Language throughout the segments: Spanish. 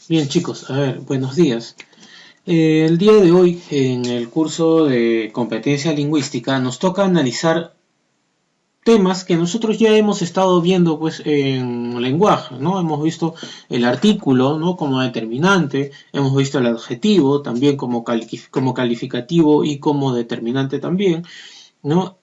Bien chicos, a ver, buenos días. El día de hoy en el curso de competencia lingüística nos toca analizar temas que nosotros ya hemos estado viendo pues en lenguaje, ¿no? Hemos visto el artículo, ¿no? Como determinante, hemos visto el adjetivo también como calificativo y como determinante también, ¿no?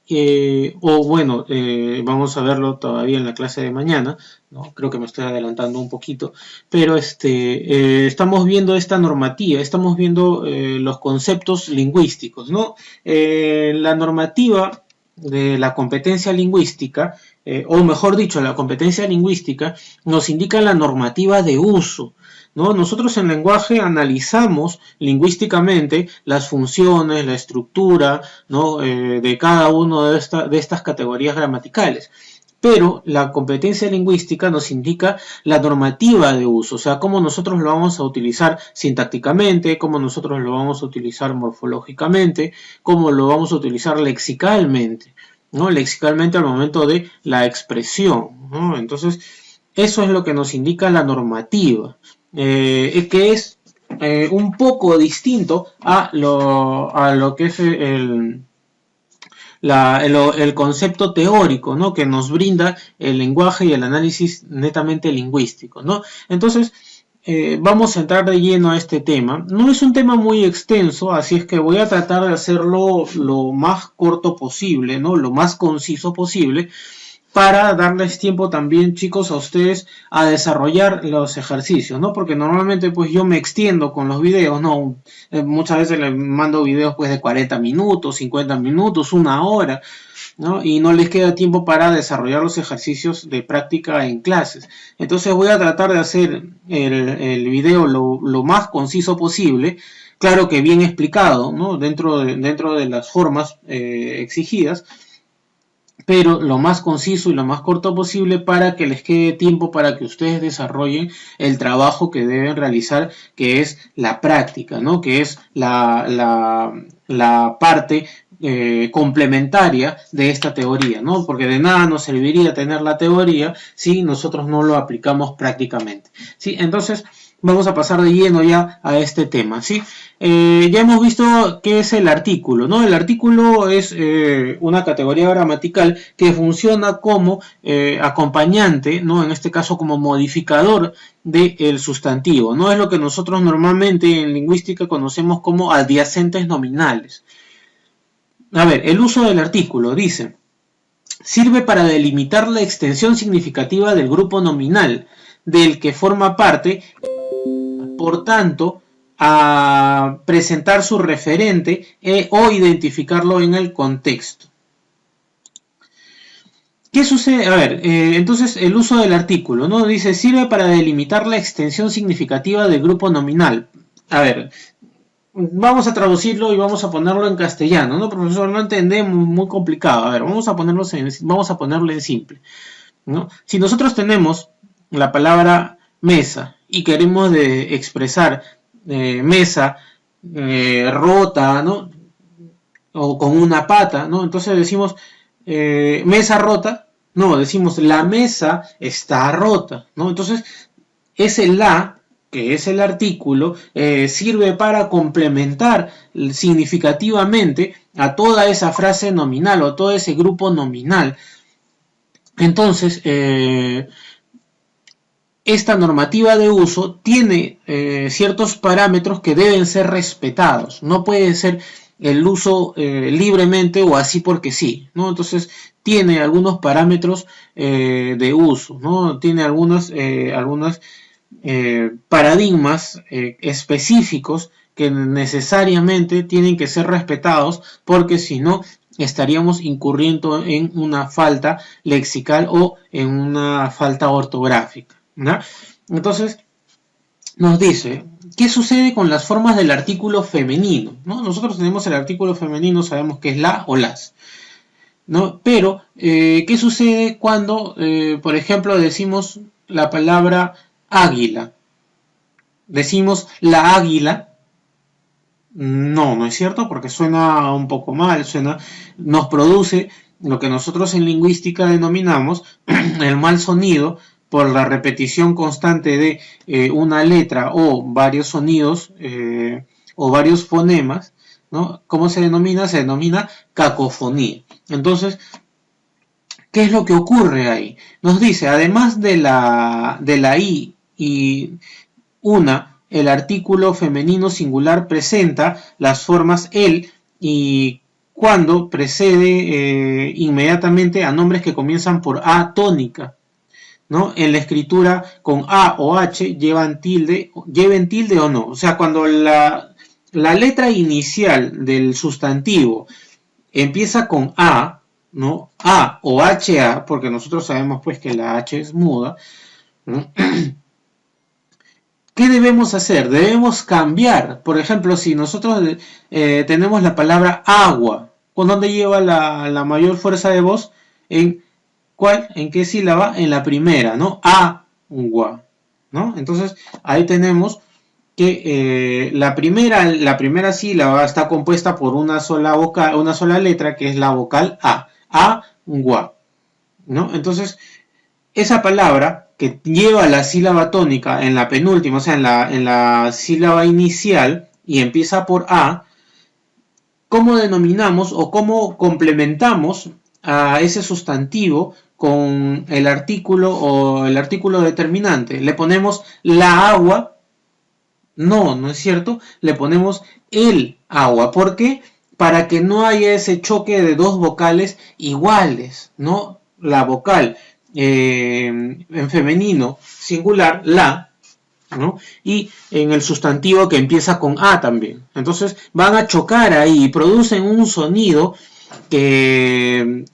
Vamos a verlo todavía en la clase de mañana, ¿no? Creo que me estoy adelantando un poquito, pero estamos viendo esta normativa, estamos viendo los conceptos lingüísticos, ¿no? La normativa de la competencia lingüística, o mejor dicho, la competencia lingüística nos indica la normativa de uso, ¿no? Nosotros en lenguaje analizamos lingüísticamente las funciones, la estructura, ¿no? De cada una de estas categorías gramaticales. Pero la competencia lingüística nos indica la normativa de uso, o sea, cómo nosotros lo vamos a utilizar sintácticamente, cómo nosotros lo vamos a utilizar morfológicamente, cómo lo vamos a utilizar lexicalmente, ¿no? Lexicalmente al momento de la expresión, ¿no? Entonces, eso es lo que nos indica la normativa, que es un poco distinto a lo que es el concepto teórico, ¿no? Que nos brinda el lenguaje y el análisis netamente lingüístico, ¿no? Entonces, vamos a entrar de lleno a este tema. No es un tema muy extenso, así es que voy a tratar de hacerlo lo más corto posible, ¿no? Lo más conciso posible, para darles tiempo también, chicos, a ustedes a desarrollar los ejercicios, ¿no? Porque normalmente pues yo me extiendo con los videos, ¿no? Muchas veces les mando videos pues de 40 minutos, 50 minutos, una hora, ¿no? Y no les queda tiempo para desarrollar los ejercicios de práctica en clases. Entonces voy a tratar de hacer el video lo más conciso posible, claro que bien explicado, ¿no? Dentro de las formas exigidas, pero lo más conciso y lo más corto posible para que les quede tiempo para que ustedes desarrollen el trabajo que deben realizar, que es la práctica, ¿no? Que es la parte complementaria de esta teoría, ¿no? Porque de nada nos serviría tener la teoría si nosotros no lo aplicamos prácticamente, ¿sí? Entonces, vamos a pasar de lleno ya a este tema, ¿sí? Ya hemos visto qué es el artículo, ¿no? El artículo es una categoría gramatical que funciona como acompañante, ¿no? En este caso como modificador del sustantivo, ¿no? Es lo que nosotros normalmente en lingüística conocemos como adyacentes nominales. A ver, el uso del artículo dice: sirve para delimitar la extensión significativa del grupo nominal del que forma parte, por tanto, a presentar su referente o identificarlo en el contexto. ¿Qué sucede? A ver, entonces el uso del artículo, ¿no? Dice, sirve para delimitar la extensión significativa del grupo nominal. A ver, vamos a traducirlo y vamos a ponerlo en castellano, ¿no, profesor? No entendemos, muy complicado. A ver, vamos a ponerlo en simple, ¿no? Si nosotros tenemos la palabra mesa y queremos expresar mesa rota, ¿no? O con una pata, ¿no? Entonces decimos mesa rota, no, decimos la mesa está rota, ¿no? Entonces ese la, que es el artículo, sirve para complementar significativamente a toda esa frase nominal o a todo ese grupo nominal. Entonces, esta normativa de uso tiene ciertos parámetros que deben ser respetados. No puede ser el uso libremente o así porque sí, ¿no? Entonces tiene algunos parámetros de uso, ¿no? Tiene algunos paradigmas específicos que necesariamente tienen que ser respetados, porque si no estaríamos incurriendo en una falta lexical o en una falta ortográfica, ¿no? Entonces nos dice, ¿qué sucede con las formas del artículo femenino? ¿No? Nosotros tenemos el artículo femenino, sabemos que es la o las, ¿no? Pero, ¿qué sucede cuando, por ejemplo, decimos la palabra águila? Decimos la águila. No, no es cierto, porque suena un poco mal, nos produce lo que nosotros en lingüística denominamos el mal sonido, por la repetición constante de una letra o varios sonidos o varios fonemas, ¿no? ¿Cómo se denomina? Se denomina cacofonía. Entonces, ¿qué es lo que ocurre ahí? Nos dice, además de la I y el artículo femenino singular presenta las formas el y cuando precede inmediatamente a nombres que comienzan por A tónica, ¿no? En la escritura con A o H lleven tilde o no. O sea, cuando la letra inicial del sustantivo empieza con A, ¿no? A o HA, porque nosotros sabemos pues que la H es muda, ¿no? ¿Qué debemos hacer? Debemos cambiar. Por ejemplo, si nosotros tenemos la palabra agua, ¿con dónde lleva la mayor fuerza de voz? ¿En cuál? ¿En qué sílaba? En la primera, ¿no? Agua, ¿no? Entonces, ahí tenemos que la primera sílaba está compuesta por una sola vocal, una sola letra, que es la vocal A. Agua, ¿no? Entonces, esa palabra que lleva la sílaba tónica en la penúltima, o sea, en la sílaba inicial y empieza por A, ¿cómo denominamos o cómo complementamos a ese sustantivo con el artículo o el artículo determinante? ¿Le ponemos la agua? No, no es cierto. Le ponemos el agua. ¿Por qué? Para que no haya ese choque de dos vocales iguales, ¿no? La vocal en femenino singular, la, ¿no? Y en el sustantivo que empieza con A también. Entonces van a chocar ahí y producen un sonido que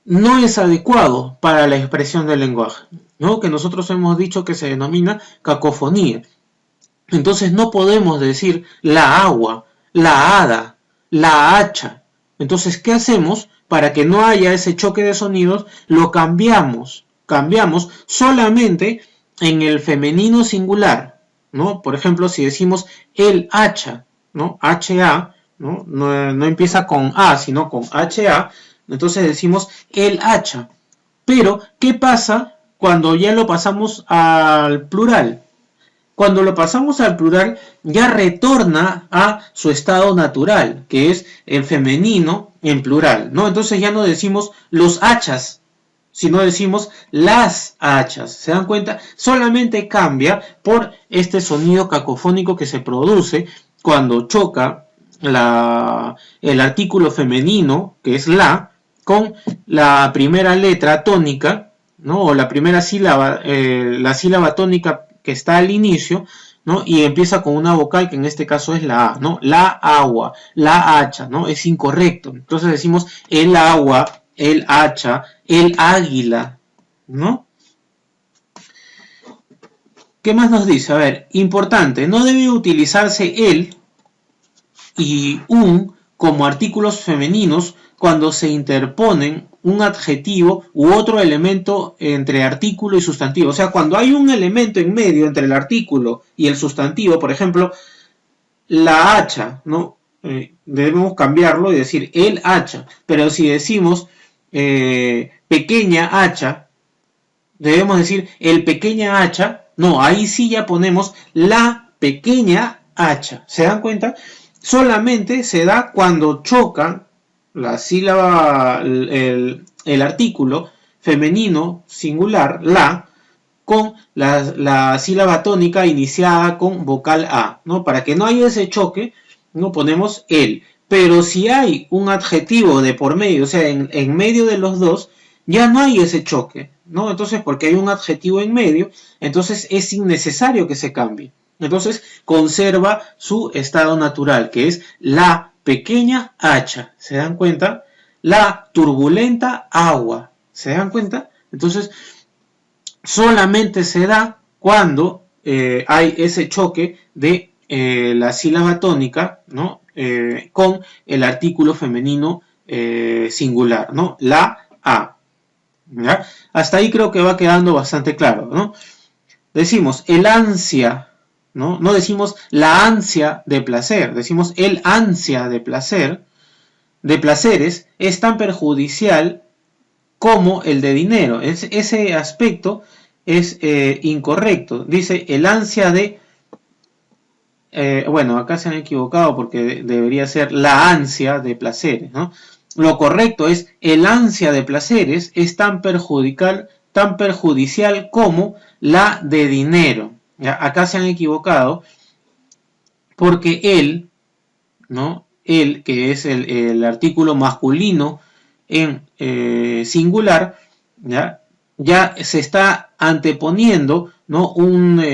no es adecuado para la expresión del lenguaje, ¿no? Que nosotros hemos dicho que se denomina cacofonía. Entonces no podemos decir la agua, la hada, la hacha. Entonces, ¿qué hacemos? Para que no haya ese choque de sonidos, lo cambiamos. Cambiamos solamente en el femenino singular, ¿no? Por ejemplo, si decimos el hacha, ¿no? HA, ¿no? No empieza con A, sino con HA, entonces decimos el hacha. Pero, ¿qué pasa cuando ya lo pasamos al plural? Cuando lo pasamos al plural, ya retorna a su estado natural, que es el femenino en plural, ¿no? Entonces ya no decimos los hachas, sino decimos las hachas. ¿Se dan cuenta? Solamente cambia por este sonido cacofónico que se produce cuando choca el artículo femenino, que es la, con la primera letra tónica, ¿no? O la primera sílaba, la sílaba tónica que está al inicio, ¿no? Y empieza con una vocal que en este caso es la A, ¿no? La agua, la hacha, ¿no? Es incorrecto. Entonces decimos el agua, el hacha, el águila, ¿no? ¿Qué más nos dice? A ver, importante, no debe utilizarse el y un como artículos femeninos cuando se interponen un adjetivo u otro elemento entre artículo y sustantivo. O sea, cuando hay un elemento en medio entre el artículo y el sustantivo, por ejemplo, la hacha, ¿no? Debemos cambiarlo y decir el hacha. Pero si decimos pequeña hacha, debemos decir el pequeña hacha. No, ahí sí ya ponemos la pequeña hacha. ¿Se dan cuenta? Solamente se da cuando chocan la sílaba, el artículo femenino singular, la, con la sílaba tónica iniciada con vocal A, ¿no? Para que no haya ese choque, no ponemos el. Pero si hay un adjetivo de por medio, o sea, en medio de los dos, ya no hay ese choque, ¿no? Entonces, porque hay un adjetivo en medio, entonces es innecesario que se cambie. Entonces, conserva su estado natural, que es la pequeña hacha. ¿Se dan cuenta? La turbulenta agua. ¿Se dan cuenta? Entonces, solamente se da cuando hay ese choque de la sílaba tónica, ¿no? Con el artículo femenino singular, ¿no? La A. ¿Ya? Hasta ahí creo que va quedando bastante claro, ¿no? Decimos el ansia, ¿no? No decimos la ansia de placer, decimos el ansia de placer, de placeres, es tan perjudicial como el de dinero. Ese aspecto es incorrecto. Dice el ansia de... bueno, acá se han equivocado porque debería ser la ansia de placeres, ¿no? Lo correcto es el ansia de placeres es tan perjudicial como la de dinero. ¿Ya? Acá se han equivocado porque él, ¿no? Él, que es el artículo masculino en singular, ¿ya? Ya se está anteponiendo, ¿no? Una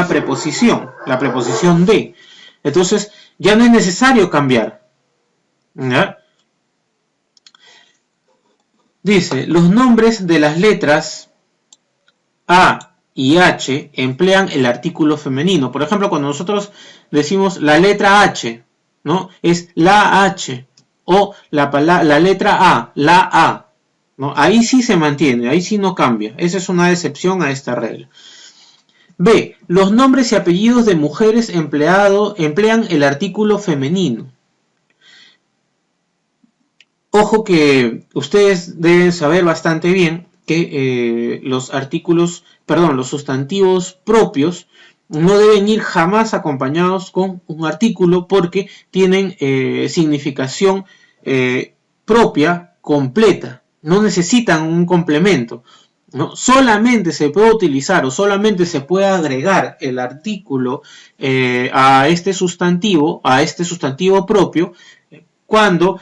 preposición, la preposición de. Entonces, ya no es necesario cambiar. ¿Ya? Dice, los nombres de las letras A y H emplean el artículo femenino. Por ejemplo, cuando nosotros decimos la letra H, ¿no? Es la H. O la letra A, la A. ¿No? Ahí sí se mantiene, ahí sí no cambia. Esa es una excepción a esta regla. B. Los nombres y apellidos de mujeres emplean el artículo femenino. Ojo que ustedes deben saber bastante bien que los sustantivos propios no deben ir jamás acompañados con un artículo porque tienen significación propia, completa. No necesitan un complemento. ¿No? Solamente se puede utilizar o solamente se puede agregar el artículo a este sustantivo propio cuando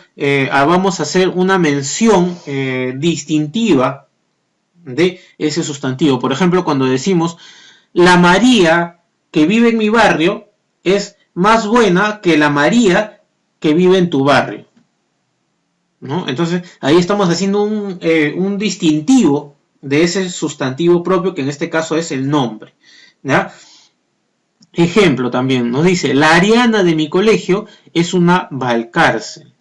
vamos a hacer una mención distintiva de ese sustantivo. Por ejemplo, cuando decimos la María que vive en mi barrio es más buena que la María que vive en tu barrio, ¿no? Entonces ahí estamos haciendo un distintivo de ese sustantivo propio, que en este caso es el nombre, ¿ya? Ejemplo también, nos dice, la Ariana de mi colegio es una Valcárcel.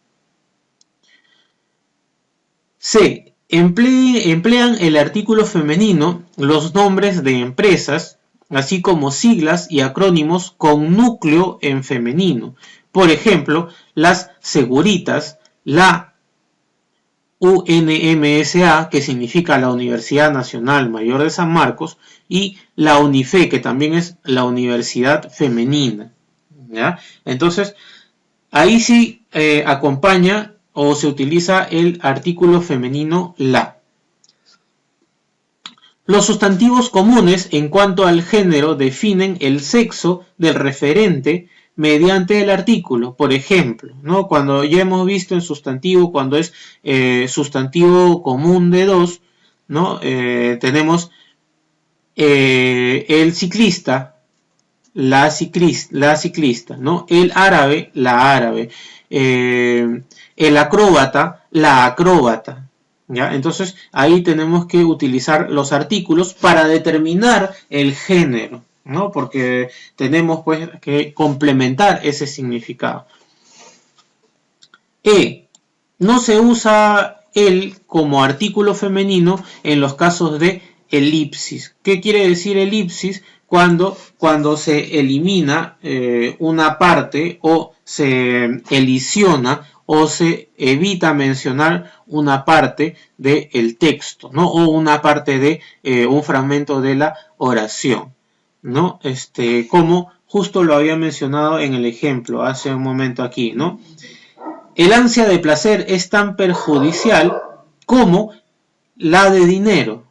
C. Emplean el artículo femenino los nombres de empresas, así como siglas y acrónimos con núcleo en femenino. Por ejemplo, las Seguritas, la UNMSA, que significa la Universidad Nacional Mayor de San Marcos, y la UNIFE, que también es la Universidad Femenina. ¿Ya? Entonces, ahí sí acompaña o se utiliza el artículo femenino la. Los sustantivos comunes en cuanto al género definen el sexo del referente mediante el artículo. Por ejemplo, ¿no? Cuando ya hemos visto en sustantivo, cuando es sustantivo común de dos, ¿no? Tenemos el ciclista, la ciclista, ¿no? El árabe, la árabe, el acróbata, la acróbata. ¿Ya? Entonces ahí tenemos que utilizar los artículos para determinar el género, ¿no? Porque tenemos pues que complementar ese significado. No se usa el como artículo femenino en los casos de elipsis. ¿Qué quiere decir elipsis? Cuando se elimina una parte o se elisiona o se evita mencionar una parte del texto, ¿no? O una parte de un fragmento de la oración, ¿no? Como justo lo había mencionado en el ejemplo hace un momento aquí, ¿no? El ansia de placer es tan perjudicial como la de dinero.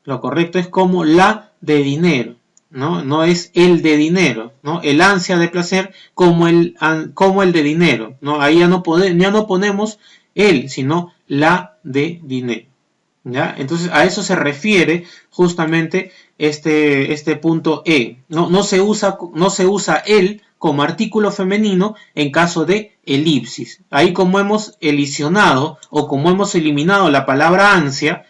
Lo correcto es como la de dinero, ¿no? No es el de dinero, ¿no? El ansia de placer como el de dinero, ¿no? Ahí ya no ponemos el, sino la de dinero, ¿ya? Entonces a eso se refiere justamente este punto E. No se usa el como artículo femenino en caso de elipsis. Ahí como hemos elisionado o como hemos eliminado la palabra ansia,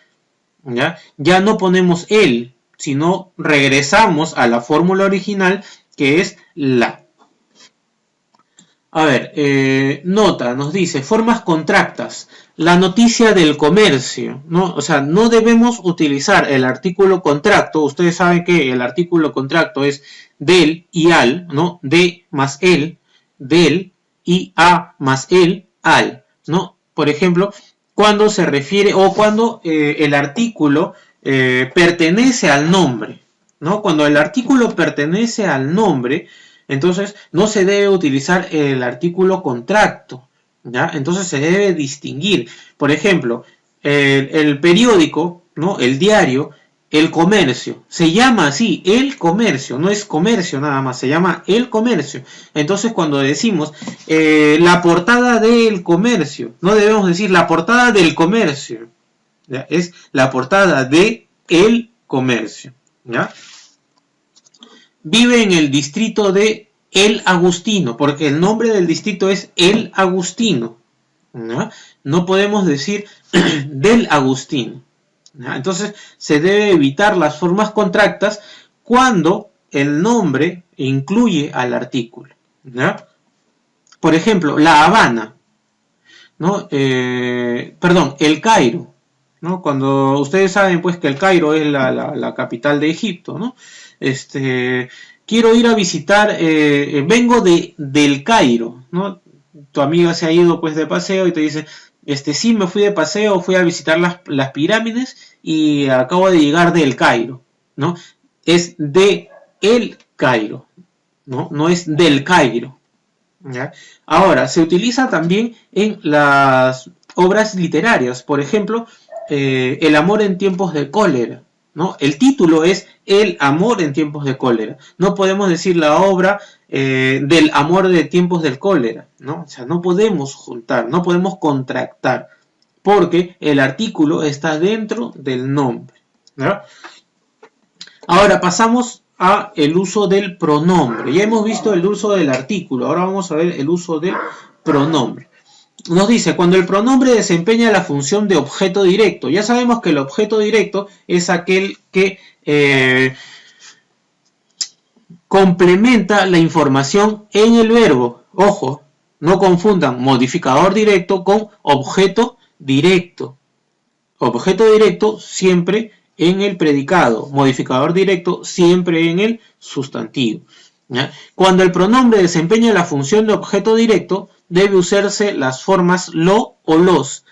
ya no ponemos el, sino regresamos a la fórmula original que es la. A ver, nota, nos dice, formas contractas, la noticia del comercio, ¿no? O sea, no debemos utilizar el artículo contracto. Ustedes saben que el artículo contracto es del y al, ¿no? De más el, del y a más el, al, ¿no? Por ejemplo, cuando se refiere o cuando el artículo pertenece al nombre, ¿no? Cuando el artículo pertenece al nombre, entonces no se debe utilizar el artículo contracto, ¿ya? Entonces se debe distinguir. Por ejemplo, el periódico, ¿no? El diario, el comercio, se llama así, el comercio, no es comercio nada más, se llama el comercio. Entonces cuando decimos la portada del comercio, no debemos decir la portada del comercio, ¿ya? Es la portada de el comercio, ¿ya? Vive en el distrito de El Agustino, porque el nombre del distrito es El Agustino, ¿ya? No podemos decir del Agustino, ¿ya? Entonces se debe evitar las formas contractas cuando el nombre incluye al artículo, ¿ya? Por ejemplo, La Habana, ¿no? El Cairo, ¿no? Cuando ustedes saben pues que el Cairo es la capital de Egipto, ¿no? Quiero ir a visitar, vengo del Cairo, ¿no? Tu amiga se ha ido pues de paseo y te dice, sí, me fui de paseo, fui a visitar las pirámides y acabo de llegar del Cairo, ¿no? Es de el Cairo, ¿no? No es del Cairo, ¿ya? Ahora, se utiliza también en las obras literarias, por ejemplo, El amor en tiempos de cólera, ¿no? El título es El amor en tiempos de cólera. No podemos decir la obra del amor de tiempos del cólera, ¿no? O sea, no podemos juntar, no podemos contractar, porque el artículo está dentro del nombre, ¿no? Ahora pasamos a el uso del pronombre. Ya hemos visto el uso del artículo, ahora vamos a ver el uso del pronombre. Nos dice, cuando el pronombre desempeña la función de objeto directo. Ya sabemos que el objeto directo es aquel que complementa la información en el verbo. Ojo, no confundan modificador directo con objeto directo. Objeto directo siempre en el predicado, modificador directo siempre en el sustantivo, ¿ya? Cuando el pronombre desempeña la función de objeto directo, debe usarse las formas lo o los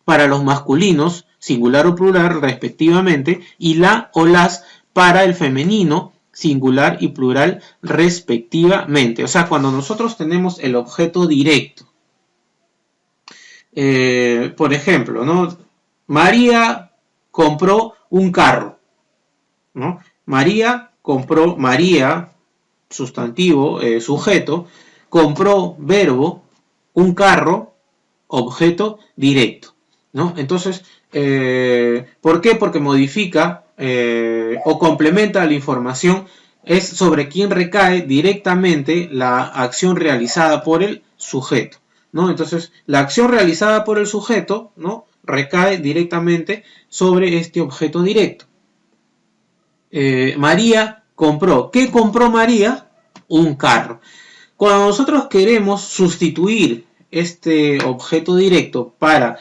para los masculinos, singular o plural respectivamente, y la o las para el femenino, singular y plural respectivamente. O sea, cuando nosotros tenemos el objeto directo, por ejemplo, ¿no? María compró un carro, ¿no? María compró, María, sustantivo, sujeto, compró, verbo, un carro, objeto directo, ¿no? Entonces, ¿por qué? Porque modifica o complementa la información, es sobre quién recae directamente la acción realizada por el sujeto, ¿no? Entonces, la acción realizada por el sujeto, ¿no?, recae directamente sobre este objeto directo. María compró. ¿Qué compró María? Un carro. Cuando nosotros queremos sustituir este objeto directo para,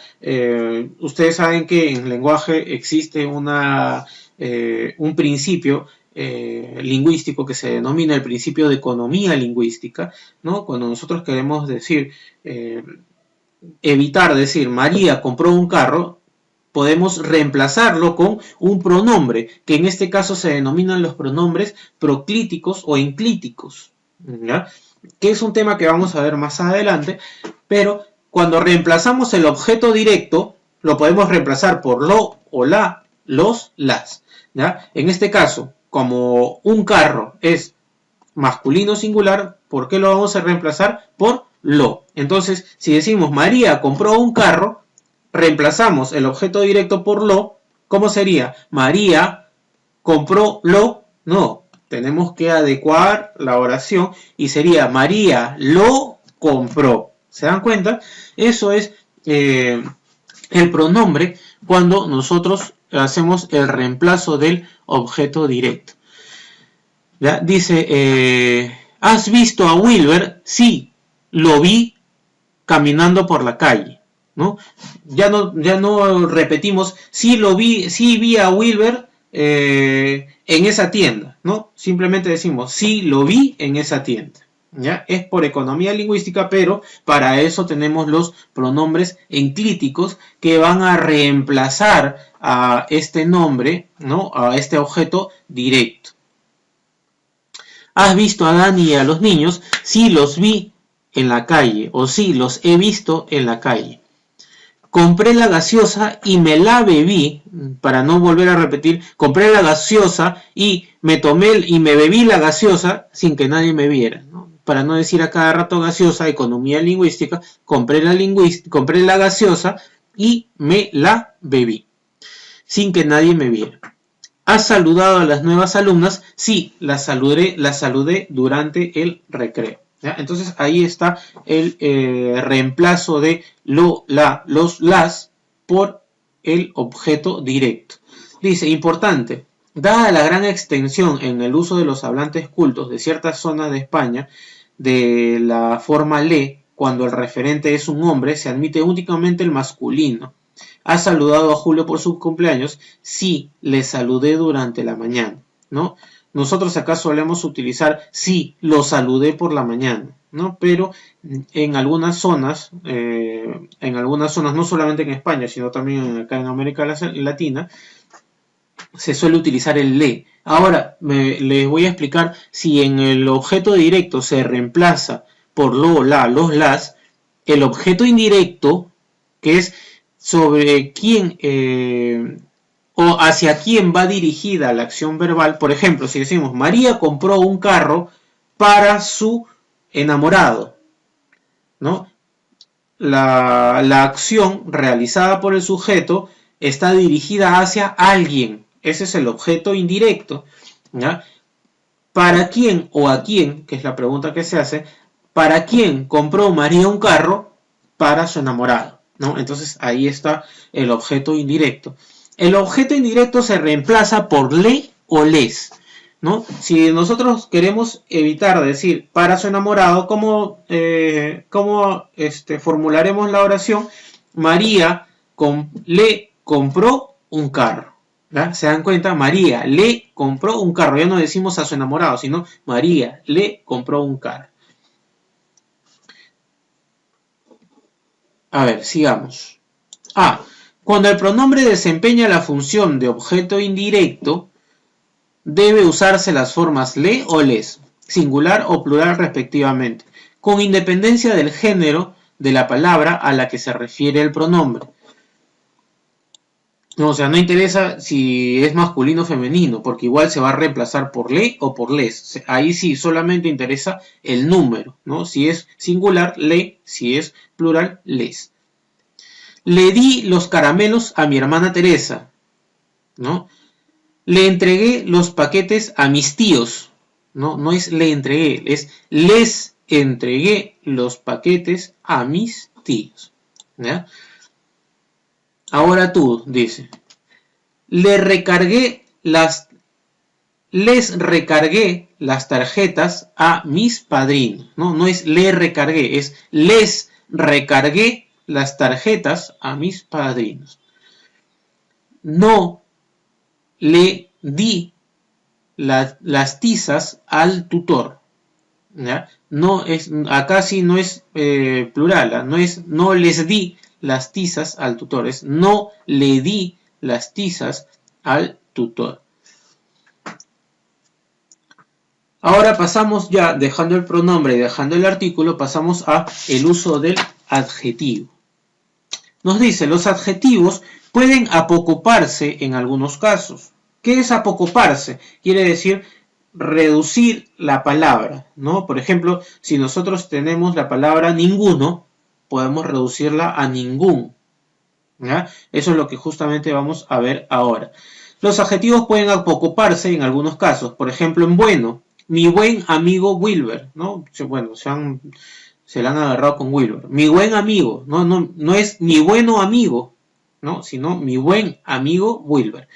ustedes saben que en lenguaje existe un principio lingüístico que se denomina el principio de economía lingüística, ¿no? Cuando nosotros queremos decir, evitar decir María compró un carro, podemos reemplazarlo con un pronombre, que en este caso se denominan los pronombres proclíticos o enclíticos, ¿ya? Que es un tema que vamos a ver más adelante, pero cuando reemplazamos el objeto directo, lo podemos reemplazar por lo o la, los, las, ¿ya? En este caso, como un carro es masculino singular, ¿por qué lo vamos a reemplazar? Por lo. Entonces, si decimos María compró un carro, reemplazamos el objeto directo por lo, ¿cómo sería? María compró lo, no, tenemos que adecuar la oración y sería María lo compró. ¿Se dan cuenta? Eso es el pronombre cuando nosotros hacemos el reemplazo del objeto directo. ¿Ya? Dice, ¿has visto a Wilber? Sí, lo vi caminando por la calle, ¿no? Ya no repetimos, sí lo vi, sí vi a Wilber en esa tienda, ¿no? Simplemente decimos, sí lo vi en esa tienda, ¿ya? Es por economía lingüística, pero para eso tenemos los pronombres enclíticos que van a reemplazar a este nombre, ¿no? A este objeto directo. ¿Has visto a Dani y a los niños? Sí, los vi en la calle, o sí, los he visto en la calle. Compré la gaseosa y me la bebí, para no volver a repetir, compré la gaseosa y me bebí la gaseosa sin que nadie me viera, ¿no? Para no decir a cada rato gaseosa, economía lingüística, compré la gaseosa y me la bebí sin que nadie me viera. ¿Has saludado a las nuevas alumnas? Sí, las saludé durante el recreo. ¿Ya? Entonces ahí está el reemplazo de lo, la, los, las por el objeto directo. Dice, importante, dada la gran extensión en el uso de los hablantes cultos de ciertas zonas de España, de la forma le, cuando el referente es un hombre, se admite únicamente el masculino. ¿Has saludado a Julio por su cumpleaños? Sí, le saludé durante la mañana, ¿no? Nosotros acá solemos utilizar sí, lo saludé por la mañana, ¿no? Pero en algunas zonas, no solamente en España, sino también acá en América Latina, se suele utilizar el le. Ahora, les voy a explicar si en el objeto directo se reemplaza por lo, la, los, las, el objeto indirecto, que es sobre quién o hacia quién va dirigida la acción verbal. Por ejemplo, si decimos María compró un carro para su enamorado, ¿no? La acción realizada por el sujeto está dirigida hacia alguien. Ese es el objeto indirecto, ¿ya? ¿Para quién o a quién? Que es la pregunta que se hace. ¿Para quién compró María un carro? Para su enamorado, ¿no? Entonces ahí está el objeto indirecto. El objeto indirecto se reemplaza por le o les, ¿no? Si nosotros queremos evitar decir para su enamorado, ¿cómo formularemos la oración? María le compró un carro. ¿Ya? ¿Se dan cuenta? María le compró un carro. Ya no decimos a su enamorado, sino María le compró un carro. A ver, sigamos. Cuando el pronombre desempeña la función de objeto indirecto, debe usarse las formas le o les, singular o plural respectivamente, con independencia del género de la palabra a la que se refiere el pronombre. No, o sea, no interesa si es masculino o femenino, porque igual se va a reemplazar por le o por les. Ahí sí solamente interesa el número, ¿no? Si es singular, le, si es plural, les. Le di los caramelos a mi hermana Teresa, ¿no? Le entregué los paquetes a mis tíos, ¿no? No es le entregué, es les entregué los paquetes a mis tíos, ¿ya? Ahora tú, dice, les recargué las tarjetas a mis padrinos, ¿no? No es le recargué, es les recargué las tarjetas a mis padrinos. No le di las tizas al tutor, ¿ya? No es, acá sí no es plural, no es no les di las tizas al tutor, es no le di las tizas al tutor. Ahora pasamos ya, dejando el pronombre y dejando el artículo, pasamos a el uso del adjetivo. Nos dice, los adjetivos pueden apocoparse en algunos casos. ¿Qué es apocoparse? Quiere decir reducir la palabra, ¿no? Por ejemplo, si nosotros tenemos la palabra ninguno, podemos reducirla a ningún, ¿ya? Eso es lo que justamente vamos a ver ahora. Los adjetivos pueden apocoparse en algunos casos. Por ejemplo, en bueno, mi buen amigo Wilber, ¿no? Bueno, se la han agarrado con Wilber. Mi buen amigo, no es mi bueno amigo, ¿no? Sino mi buen amigo Wilber.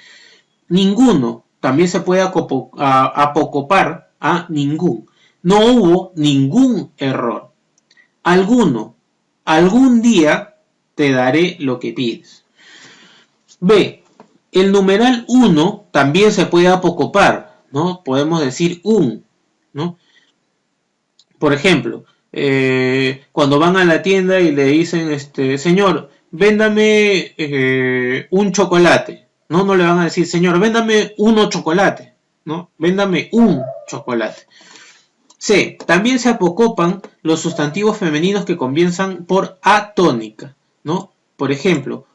Ninguno también se puede apocopar a ningún. No hubo ningún error. Alguno, algún día te daré lo que pides. B. El numeral 1 también se puede apocopar, ¿no? Podemos decir un, ¿no? Por ejemplo, cuando van a la tienda y le dicen, señor, véndame un chocolate, ¿no? No le van a decir, señor, véndame uno chocolate, ¿no? Véndame un chocolate. C. También se apocopan los sustantivos femeninos que comienzan por A tónica, ¿no? Por ejemplo,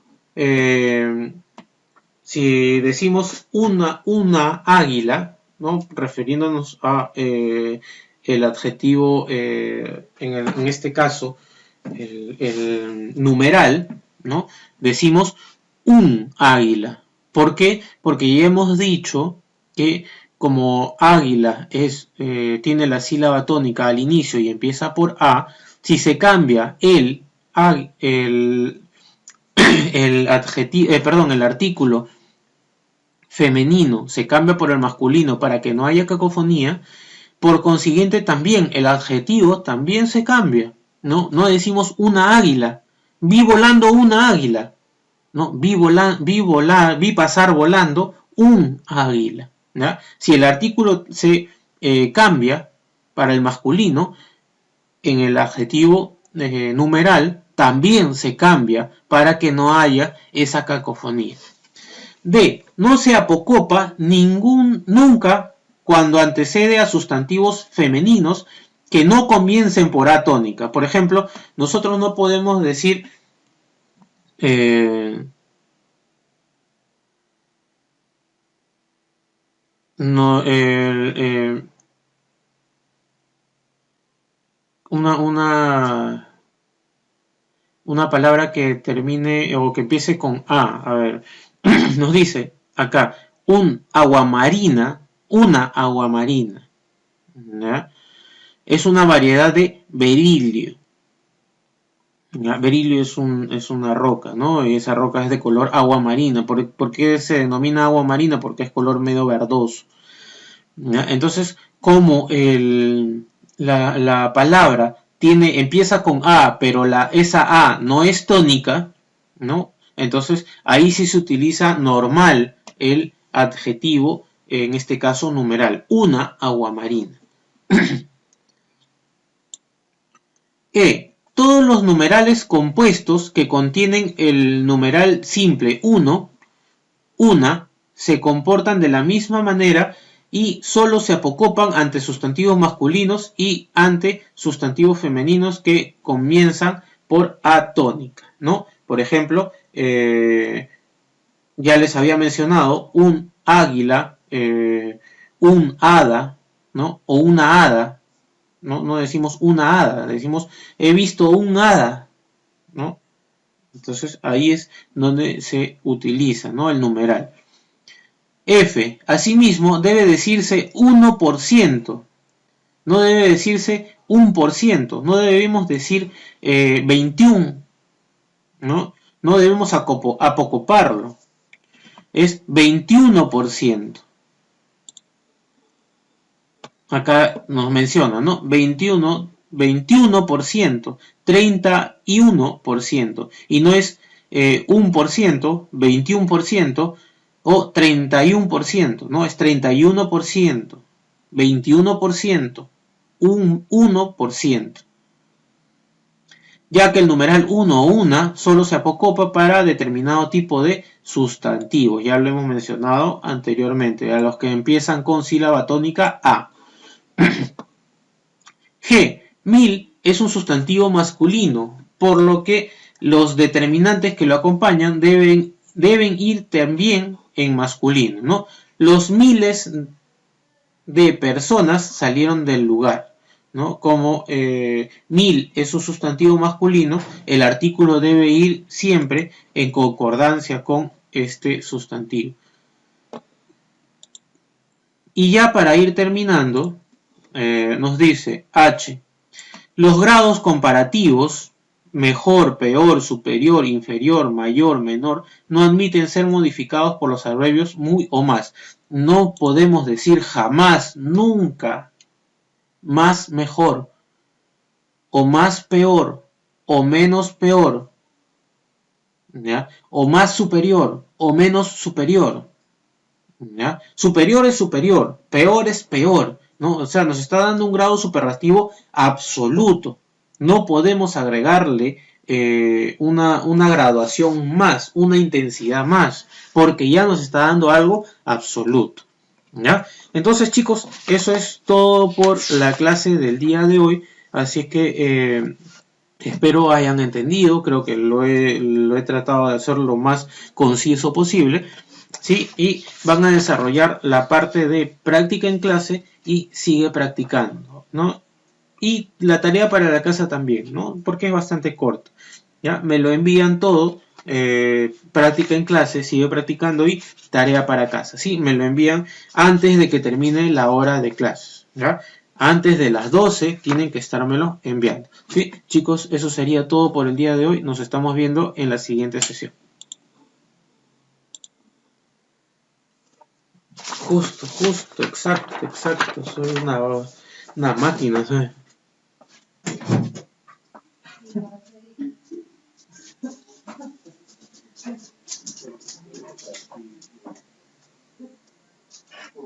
si decimos una águila, ¿no? Refiriéndonos a el adjetivo, en este caso, el numeral, ¿no? Decimos un águila. ¿Por qué? Porque ya hemos dicho que como águila tiene la sílaba tónica al inicio y empieza por A, si se cambia el artículo femenino se cambia por el masculino para que no haya cacofonía, por consiguiente también el adjetivo también se cambia, ¿no? No decimos una águila, vi volando una águila, ¿no? Vi pasar volando un águila, ¿ya? Si el artículo se cambia para el masculino, en el adjetivo numeral también se cambia para que no haya esa cacofonía. D. No se apocopa nunca cuando antecede a sustantivos femeninos que no comiencen por A tónica. Por ejemplo, nosotros no podemos decir una palabra que termine o que empiece con A. A ver, nos dice acá, una aguamarina, ¿ya? Es una variedad de berilio. ¿Ya? Berilio es una roca, ¿no? Y esa roca es de color agua marina. ¿Por qué se denomina agua marina? Porque es color medio verdoso. ¿Ya? Entonces, como la palabra empieza con A, pero esa A no es tónica, ¿no? Entonces, ahí sí se utiliza normal el adjetivo, en este caso numeral, una aguamarina. Todos los numerales compuestos que contienen el numeral simple 1, una, se comportan de la misma manera y solo se apocopan ante sustantivos masculinos y ante sustantivos femeninos que comienzan por A tónica, ¿no? Por ejemplo, ya les había mencionado un águila, un hada, ¿no? O una hada, ¿no? No decimos una hada, decimos he visto un hada, ¿no? Entonces ahí es donde se utiliza, ¿no? El numeral. F, asimismo, debe decirse 1%, no debe decirse 1%, no debemos decir 21, ¿no? No debemos apocoparlo, es 21%. Acá nos menciona, ¿no? 21%, 31%, y no es 1%, 21%, o 31%, no, es 31%, 21%, 1%. Ya que el numeral 1 o una solo se apocopa para determinado tipo de sustantivos. Ya lo hemos mencionado anteriormente, a los que empiezan con sílaba tónica A. G. Mil es un sustantivo masculino, por lo que los determinantes que lo acompañan deben ir también en masculino, ¿no? Los miles de personas salieron del lugar, ¿no? Como mil es un sustantivo masculino, el artículo debe ir siempre en concordancia con este sustantivo. Y ya para ir terminando, nos dice H. Los grados comparativos, mejor, peor, superior, inferior, mayor, menor, no admiten ser modificados por los adverbios muy o más. No podemos decir jamás, nunca, más mejor, o más peor, o menos peor, ¿ya? O más superior, o menos superior, ¿ya? Superior es superior, peor es peor, ¿no? O sea, nos está dando un grado superlativo absoluto. No podemos agregarle una graduación más, una intensidad más, porque ya nos está dando algo absoluto. ¿Ya? Entonces, chicos, eso es todo por la clase del día de hoy. Así que espero hayan entendido. Creo que lo he tratado de hacer lo más conciso posible. ¿Sí? Y van a desarrollar la parte de práctica en clase y sigue practicando, ¿no? Y la tarea para la casa también, ¿no? Porque es bastante corta. ¿Ya? Me lo envían todo, práctica en clase, sigue practicando y tarea para casa. ¿Sí? Me lo envían antes de que termine la hora de clases. ¿Ya? Antes de las 12 tienen que estármelo enviando. ¿Sí? Chicos, eso sería todo por el día de hoy. Nos estamos viendo en la siguiente sesión. Justo, exacto. Soy una máquina, ¿sabes?